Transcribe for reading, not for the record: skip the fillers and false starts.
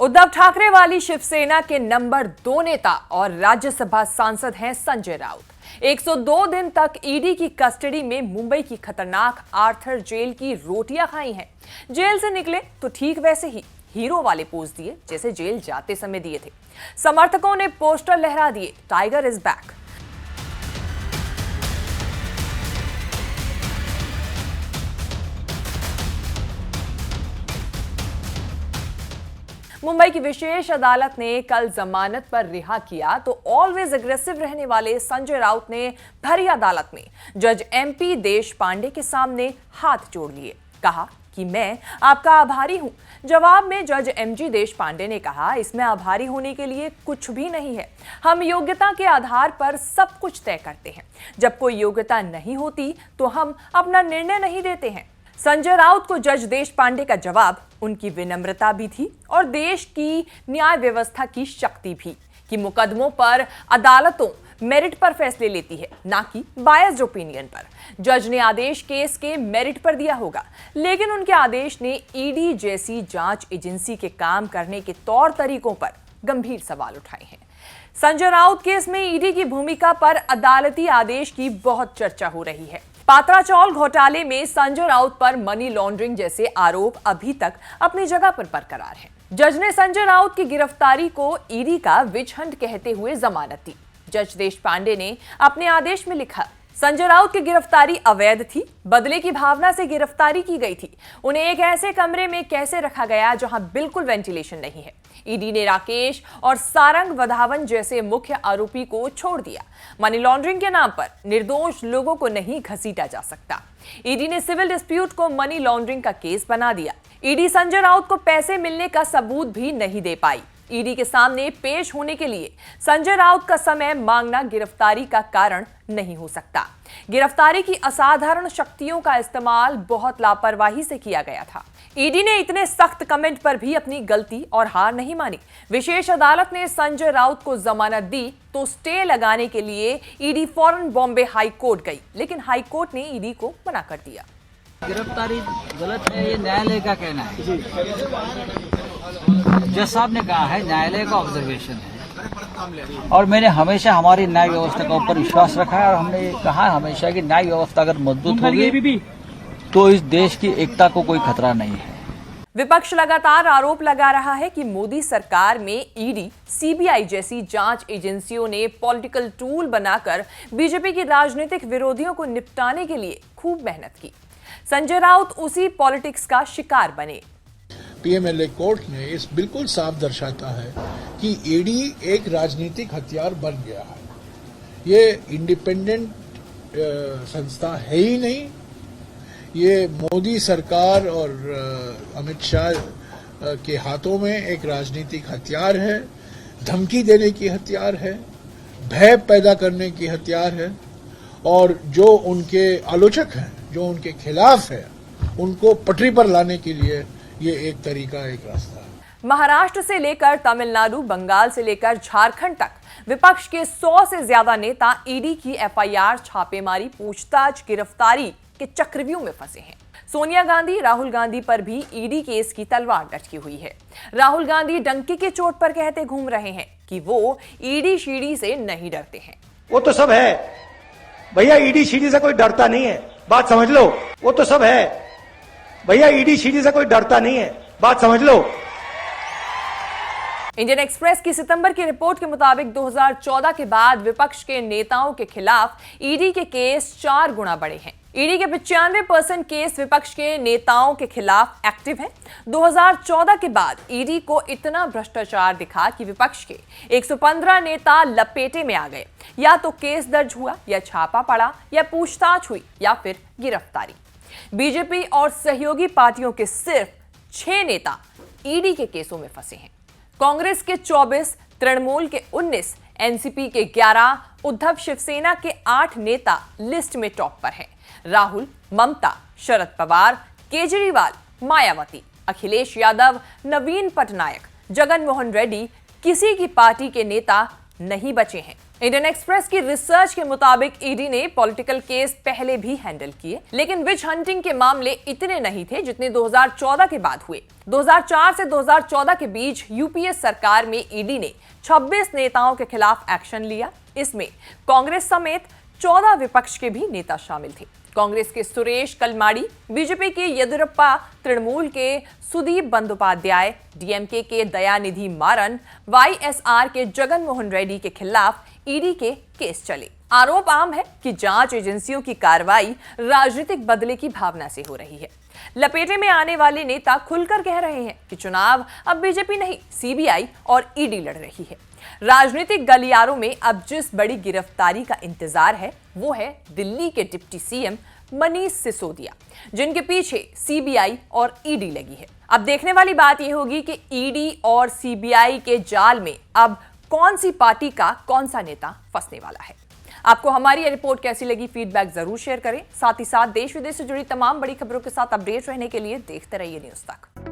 उद्धव ठाकरे वाली शिवसेना के नंबर 2 नेता और राज्यसभा सांसद हैं संजय राउत। 102 दिन तक ईडी की कस्टडी में मुंबई की खतरनाक आर्थर जेल की रोटियां खाई हैं। जेल से निकले तो ठीक वैसे ही हीरो वाले पोज दिए जैसे जेल जाते समय दिए थे। समर्थकों ने पोस्टर लहरा दिए, टाइगर इज बैक। मुंबई की विशेष अदालत ने कल जमानत पर रिहा किया तो ऑलवेज अग्रेसिव रहने वाले संजय राउत ने भरी अदालत में जज एमपी देश पांडे के सामने हाथ जोड़ लिए। कहा कि मैं आपका आभारी हूं। जवाब में जज एमजी देश पांडे ने कहा, इसमें आभारी होने के लिए कुछ भी नहीं है। हम योग्यता के आधार पर सब कुछ तय करते हैं। जब कोई योग्यता नहीं होती तो हम अपना निर्णय नहीं देते हैं। संजय राउत को जज देश पांडे का जवाब उनकी विनम्रता भी थी और देश की न्याय व्यवस्था की शक्ति भी कि मुकदमों पर अदालतों मेरिट पर फैसले लेती है, ना कि बायस्ड ओपिनियन पर। जज ने आदेश केस के मेरिट पर दिया होगा, लेकिन उनके आदेश ने ईडी जैसी जांच एजेंसी के काम करने के तौर तरीकों पर गंभीर सवाल उठाए हैं। संजय राउत केस में ईडी की भूमिका पर अदालती आदेश की बहुत चर्चा हो रही है। पात्राचौल घोटाले में संजय राउत पर मनी लॉन्ड्रिंग जैसे आरोप अभी तक अपनी जगह पर बरकरार हैं। जज ने संजय राउत की गिरफ्तारी को ईडी का विच हंट कहते हुए जमानत दी। जज देश पांडे ने अपने आदेश में लिखा, संजय राउत की गिरफ्तारी अवैध थी, बदले की भावना से गिरफ्तारी की गई थी। उन्हें एक ऐसे कमरे में कैसे रखा गया जहां बिल्कुल वेंटिलेशन नहीं है। ईडी ने राकेश और सारंग वधावन जैसे मुख्य आरोपी को छोड़ दिया। मनी लॉन्ड्रिंग के नाम पर निर्दोष लोगों को नहीं घसीटा जा सकता। ईडी ने सिविल डिस्प्यूट को मनी लॉन्ड्रिंग का केस बना दिया। ईडी संजय राउत को पैसे मिलने का सबूत भी नहीं दे पाई। ईडी के सामने पेश होने के लिए संजय राउत का समय मांगना गिरफ्तारी का कारण नहीं हो सकता। गिरफ्तारी की असाधारण शक्तियों का इस्तेमाल बहुत लापरवाही से किया गया था। ईडी ने इतने सख्त कमेंट पर भी अपनी गलती और हार नहीं मानी। विशेष अदालत ने संजय राउत को जमानत दी तो स्टे लगाने के लिए ईडी फौरन बॉम्बे हाई कोर्ट गई, लेकिन हाई कोर्ट ने ईडी को मना कर दिया। गिरफ्तारी गलत है, ये न्यायालय का कहना है। जज साहब ने कहा है, न्यायालय का ऑब्जर्वेशन है और मैंने हमेशा हमारी न्याय व्यवस्था के ऊपर विश्वास रखा है और हमने कहा हमेशा कि न्याय व्यवस्था अगर मजबूत होगी तो इस देश की एकता को कोई खतरा नहीं है। विपक्ष लगातार आरोप लगा रहा है कि मोदी सरकार में ईडी, सीबीआई जैसी जांच एजेंसियों ने पॉलिटिकल टूल बनाकर बीजेपी के राजनीतिक विरोधियों को निपटाने के लिए खूब मेहनत की। संजय राउत उसी पॉलिटिक्स का शिकार बने। पीएमएलए कोर्ट ने इस बिल्कुल साफ दर्शाता है कि ईडी एक राजनीतिक हथियार बन गया है। ये इंडिपेंडेंट संस्था है ही नहीं। ये मोदी सरकार और अमित शाह के हाथों में एक राजनीतिक हथियार है, धमकी देने की हथियार है, भय पैदा करने की हथियार है और जो उनके आलोचक हैं, जो उनके खिलाफ है, उनको पटरी पर लाने के लिए ये एक तरीका, एक रास्ता है। महाराष्ट्र से लेकर तमिलनाडु, बंगाल से लेकर झारखंड तक विपक्ष के 100 से ज्यादा नेता ईडी की एफआईआर, छापेमारी, पूछताछ, गिरफ्तारी के चक्रव्यूह में फंसे हैं। सोनिया गांधी, राहुल गांधी पर भी ईडी केस की तलवार लटकी हुई है। राहुल गांधी डंके की चोट पर कहते घूम रहे हैं कि वो ईडी शीडी से नहीं डरते हैं। वो तो सब है भैया, ईडी शीडी से कोई डरता नहीं है, बात समझ लो। वो तो सब है भैया, ईडी शीडी से कोई डरता नहीं है, बात समझ लो। इंडियन एक्सप्रेस की सितंबर की रिपोर्ट के मुताबिक 2014 के बाद विपक्ष के नेताओं के खिलाफ ईडी के केस 4 गुना बढ़े हैं। ईडी के 95% केस विपक्ष के नेताओं के खिलाफ एक्टिव हैं। 2014 के बाद ईडी को इतना भ्रष्टाचार दिखा कि विपक्ष के 115 नेता लपेटे में आ गए। या तो केस दर्ज हुआ, या छापा पड़ा, या पूछताछ हुई, या फिर गिरफ्तारी। बीजेपी और सहयोगी पार्टियों के सिर्फ 6 नेता ईडी के केसों में फंसे हैं। कांग्रेस के 24, तृणमूल के 19, एनसीपी के 11, उद्धव शिवसेना के 8 नेता लिस्ट में टॉप पर हैं। राहुल, ममता, शरद पवार, केजरीवाल, मायावती, अखिलेश यादव, नवीन पटनायक, जगन मोहन रेड्डी, किसी की पार्टी के नेता नहीं बचे हैं। इंडियन एक्सप्रेस की रिसर्च के मुताबिक ईडी ने पॉलिटिकल केस पहले भी हैंडल किए, लेकिन विच हंटिंग के मामले इतने नहीं थे जितने 2014 के बाद हुए। 2004 से 2014 के बीच यूपीए सरकार में ईडी ने 26 नेताओं के खिलाफ एक्शन लिया। इसमें कांग्रेस समेत 14 विपक्ष के भी नेता शामिल थे। कांग्रेस के सुरेश कलमाड़ी, बीजेपी के येदियुरप्पा, तृणमूल के सुदीप बंदोपाध्याय, डीएमके के दयानिधि मारन, वाईएसआर के जगन मोहन रेड्डी के खिलाफ ईडी के केस चले। आरोप आम है कि जांच एजेंसियों की कार्रवाई राजनीतिक बदले की भावना से हो रही है। लपेटे में आने वाले नेता खुलकर कह रहे हैं कि चुनाव अब बीजेपी नहीं, सीबीआई और ईडी लड़ रही है। राजनीतिक गलियारों में अब जिस बड़ी गिरफ्तारी का इंतजार है वो है दिल्ली के डिप्टी सीएम मनीष सिसोदिया, जिनके पीछे सीबीआई और ईडी लगी है। अब देखने वाली बात यह होगी कि ईडी और सीबीआई के जाल में अब कौन सी पार्टी का कौन सा नेता फंसने वाला है। आपको हमारी ये रिपोर्ट कैसी लगी, फीडबैक जरूर शेयर करें। साथ ही साथ देश विदेश से जुड़ी तमाम बड़ी खबरों के साथ अपडेट रहने के लिए देखते रहिए न्यूज़ तक।